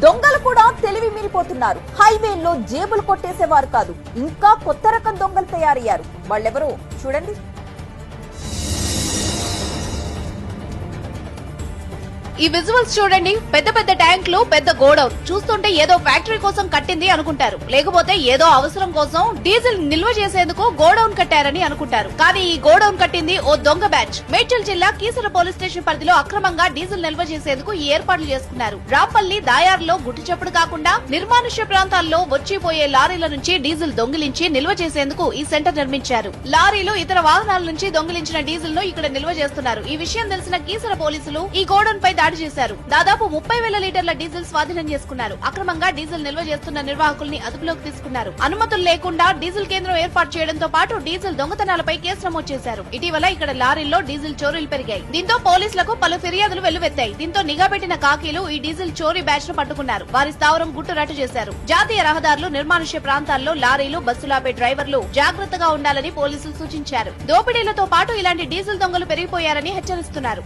దొంగలు కూడా తెలివి మీరిపోతున్నారు. హైవేల్లో జేబులు కొట్టేసేవారు కాదు, ఇంకా కొత్త రకం దొంగలు తయారయ్యారు. వాళ్ళెవరో చూడండి. ఈ విజువల్స్ చూడండి. పెద్ద పెద్ద ట్యాంకులు, పెద్ద గోడౌన్. చూస్తుంటే ఏదో ఫ్యాక్టరీ కోసం కట్టింది అనుకుంటారు, లేకపోతే ఏదో అవసరం కోసం డీజిల్ నిల్వ చేసేందుకు గోడౌన్ కట్టారని అనుకుంటారు. కానీ ఈ గోడౌన్ కట్టింది ఓ దొంగ బ్యాచ్. మేడ్చల్ జిల్లా కీసర పోలీస్ స్టేషన్ పరిధిలో అక్రమంగా డీజిల్ నిల్వ చేసేందుకు ఈ ఏర్పాట్లు చేసుకున్నారు. రాంపల్లి, దాయార్లో గుట్టు చప్పుడు కాకుండా నిర్మానుష్య ప్రాంతాల్లో వచ్చిపోయే లారీల నుంచి డీజిల్ దొంగిలించి నిల్వ చేసేందుకు ఈ సెంటర్ నిర్మించారు. లారీలు, ఇతర వాహనాల నుంచి దొంగిలించిన డీజిల్ ను ఇక్కడ నిల్వ చేస్తున్నారు. ఈ విషయం తెలిసిన కీసర పోలీసులు ఈ గోడౌన్ పై దాడి చేశారు. దాదాపు 30,000 లీటర్ల డీజిల్ స్వాధీనం చేసుకున్నారు. అక్రమంగా డీజిల్ నిల్వ చేస్తున్న నిర్వాహకుల్ని అదుపులోకి తీసుకున్నారు. అనుమతులు లేకుండా డీజిల్ కేంద్రం ఏర్పాటు చేయడంతో పాటు డీజిల్ దొంగతనాలపై కేసు నమోదు చేశారు. ఇటీవల ఇక్కడ లారీల్లో డీజిల్ చోరీలు పెరిగాయి. దీంతో పోలీసులకు పలు ఫిర్యాదులు వెల్లువెత్తాయి. దీంతో నిఘా పెట్టిన కాకీలు ఈ డీజిల్ చోరీ బ్యాచ్ ను పట్టుకున్నారు. వారి స్థావరం గుట్టురట్టు చేశారు. జాతీయ రహదారులు, నిర్మానుష్య ప్రాంతాల్లో లారీలు, బస్సులాపే డ్రైవర్లు జాగ్రత్తగా ఉండాలని పోలీసులు సూచించారు. దోపిడీలతో పాటు ఇలాంటి డీజిల్ దొంగలు పెరిగిపోయారని హెచ్చరిస్తున్నారు.